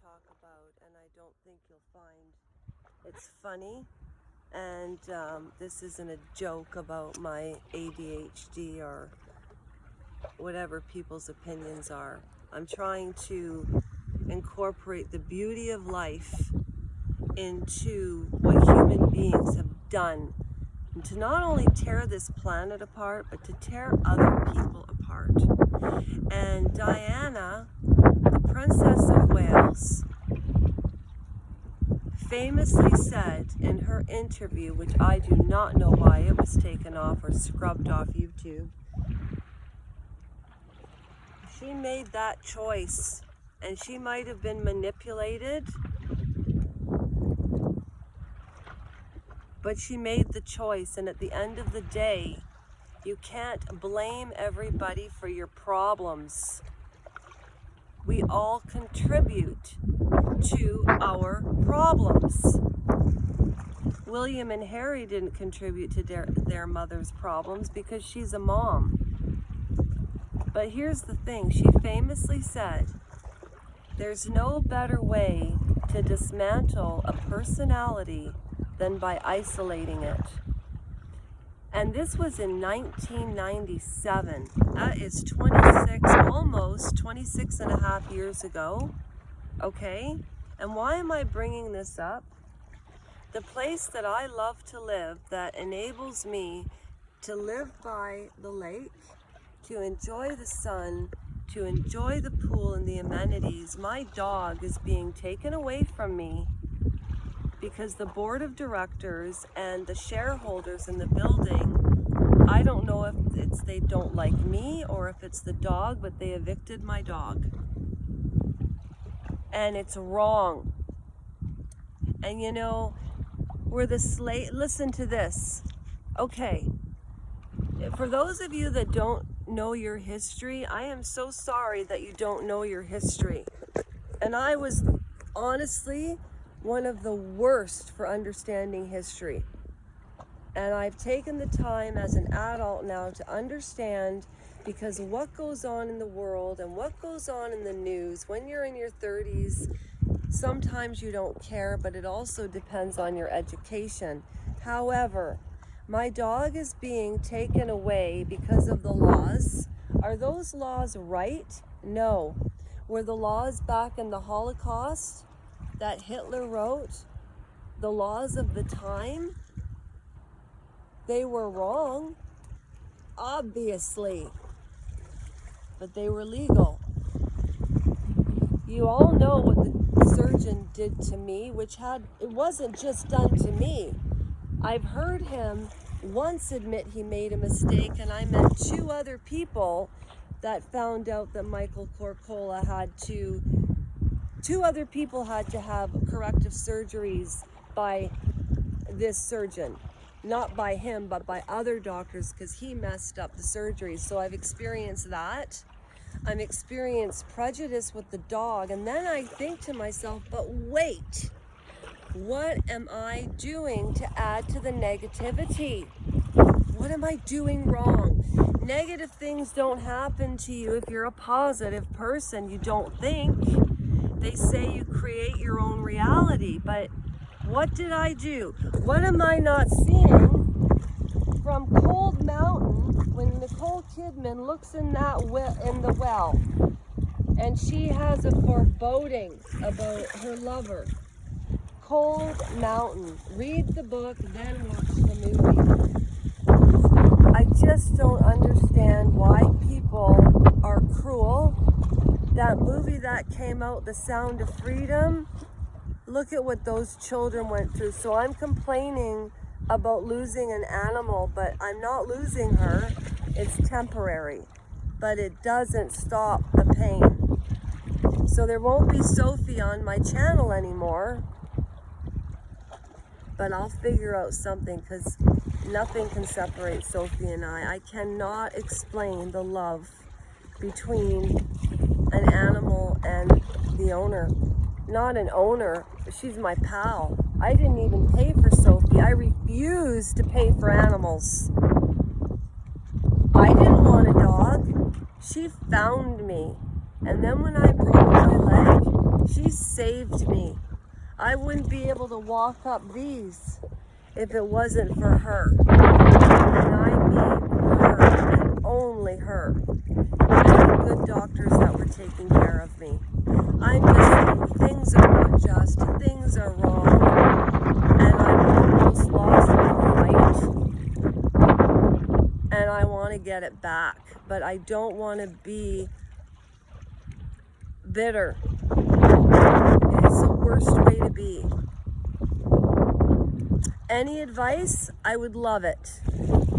talk about, and I don't think you'll find it's funny. And this isn't a joke about my ADHD or whatever people's opinions are. I'm trying to incorporate the beauty of life into what human beings have done, and to not only tear this planet apart, but to tear other people apart. And Diana, the Princess of Wales, famously said in her interview, which I do not know why it was taken off or scrubbed off YouTube, she made that choice, and she might have been manipulated, but she made the choice. And at the end of the day, you can't blame everybody for your problems. We all contribute to our problems. William and Harry didn't contribute to their mother's problems because she's a mom. But here's the thing, she famously said, there's no better way to dismantle a personality than by isolating it. And this was in 1997. That is 26 and a half years ago. Okay? And why am I bringing this up? The place that I love to live, that enables me to live by the lake, to enjoy the sun, to enjoy the pool and the amenities, my dog is being taken away from me because the board of directors and the shareholders in the building, I don't know if it's they don't like me or if it's the dog, but they evicted my dog. And it's wrong. And you know, we're the slave. Listen to this. Okay. For those of you that don't know your history, I am so sorry that you don't know your history. And I was honestly one of the worst for understanding history. And I've taken the time as an adult now to understand, because what goes on in the world and what goes on in the news when you're in your 30s, sometimes you don't care, but it also depends on your education. However, my dog is being taken away because of the laws. Are those laws right? No. Were the laws back in the Holocaust that Hitler wrote, the laws of the time? They were wrong, obviously, but they were legal. You all know what the surgeon did to me, it wasn't just done to me. I've heard him once admit he made a mistake, and I met two other people that found out that Michael Corcola two other people had to have corrective surgeries by this surgeon. Not by him, but by other doctors, because he messed up the surgeries. So I've experienced that. I've experienced prejudice with the dog. And then I think to myself, but wait, what am I doing to add to the negativity? What am I doing wrong? Negative things don't happen to you if you're a positive person. You don't think. They say you create your own reality, but what did I do? What am I not seeing? From Cold Mountain, when Nicole Kidman looks in the well, and she has a foreboding about her lover. Cold Mountain. Read the book, then watch the movie. I just don't understand why people are cruel. That movie that came out, The Sound of Freedom, look at what those children went through. So I'm complaining about losing an animal, but I'm not losing her. It's temporary, but it doesn't stop the pain. So there won't be Sophie on my channel anymore, but I'll figure out something, because nothing can separate Sophie and I. I cannot explain the love between an animal and the owner. Not an owner, but she's my pal. I didn't even pay for Sophie. I refuse to pay for animals. I didn't want a dog. She found me. And then when I broke my leg, She saved me. I wouldn't be able to walk up these if it wasn't for her. And I mean her and only her. And the good doctors that were taking care of me. I'm just saying, things are not just, things are wrong. And I've almost lost my fight. And I want to get it back. But I don't want to be bitter. It's the worst way to be. Any advice? I would love it.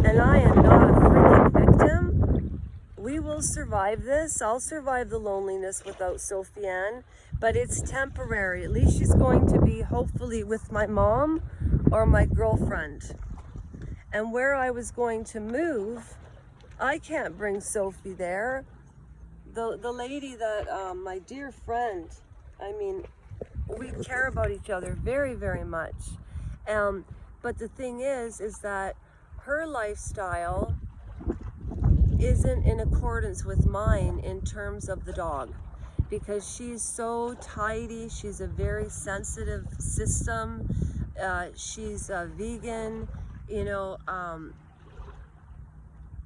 And I am not a freaking victim. We will survive this. I'll survive the loneliness without Sophie Ann, but it's temporary. At least she's going to be hopefully with my mom or my girlfriend. And where I was going to move, I can't bring Sophie there. The lady that, my dear friend, I mean, we care about each other very, very much. But the thing is that her lifestyle isn't in accordance with mine in terms of the dog, because she's so tidy. She's a very sensitive system. She's a vegan, you know.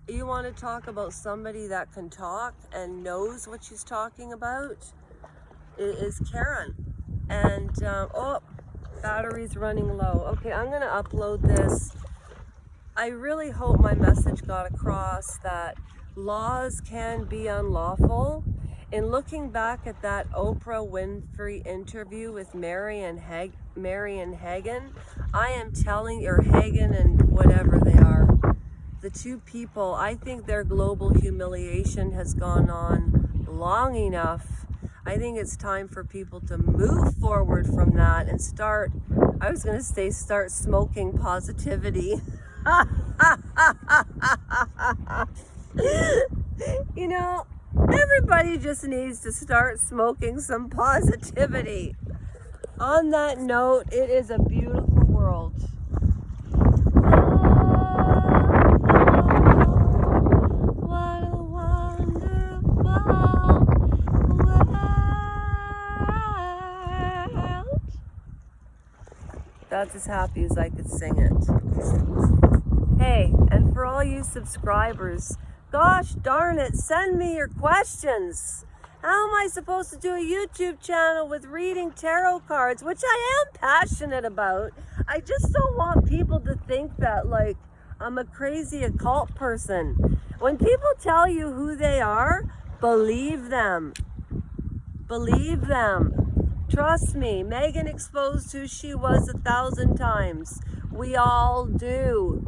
You want to talk about somebody that can talk and knows what she's talking about? It is Karen. And oh, battery's running low. Okay, I'm gonna upload this. I really hope my message got across that laws can be unlawful. In looking back at that Oprah Winfrey interview with Marian Hagen, I am telling, or Hagen and whatever they are, the two people, I think their global humiliation has gone on long enough. I think it's time for people to move forward from that and start, I was going to say start smoking positivity. You know, everybody just needs to start smoking some positivity. On that note, it is a beautiful world. What a wonderful world. That's as happy as I could sing it. Hey, and for all you subscribers, gosh darn it, send me your questions. How am I supposed to do a YouTube channel with reading tarot cards, which I am passionate about? I just don't want people to think that, like, I'm a crazy occult person. When people tell you who they are, believe them. Believe them. Trust me, Megan exposed who she was 1,000 times. We all do.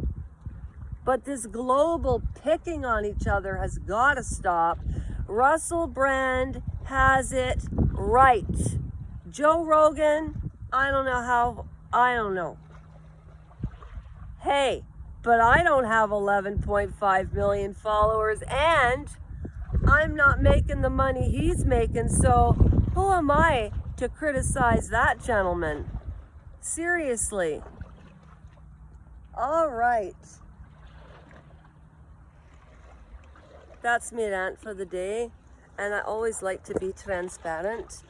But this global picking on each other has got to stop. Russell Brand has it right. Joe Rogan, I don't know. Hey, but I don't have 11.5 million followers, and I'm not making the money he's making, so who am I to criticize that gentleman? Seriously. All right. That's me rant for the day, and I always like to be transparent.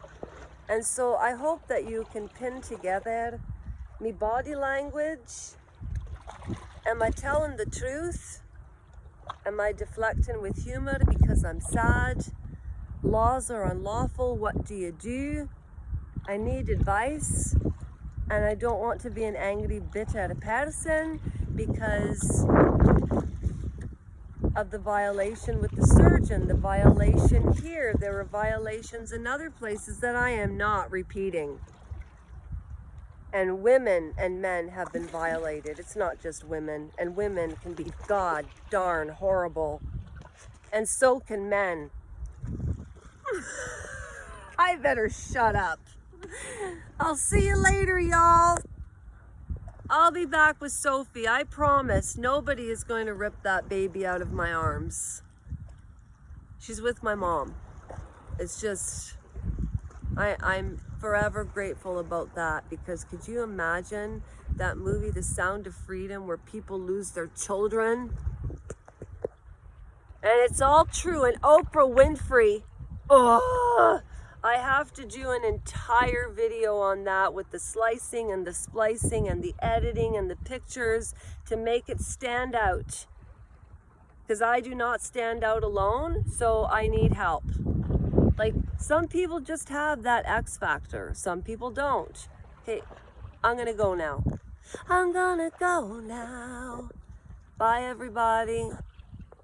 And so I hope that you can pin together me body language. Am I telling the truth? Am I deflecting with humor because I'm sad? Laws are unlawful. What do you do? I need advice, and I don't want to be an angry, bitter person because of the violation with the surgeon, the violation here. There are violations in other places that I am not repeating. And women and men have been violated. It's not just women. And women can be god darn horrible. And so can men. I better shut up. I'll see you later, y'all. I'll be back with Sophie. I promise nobody is going to rip that baby out of my arms. She's with my mom. It's just, I'm forever grateful about that, because could you imagine that movie, The Sound of Freedom, where people lose their children? And it's all true. And Oprah Winfrey, oh, I have to do an entire video on that with the slicing and the splicing and the editing and the pictures to make it stand out. Because I do not stand out alone, so I need help. Like, some people just have that X factor. Some people don't. Okay, I'm gonna go now. I'm gonna go now. Bye, everybody.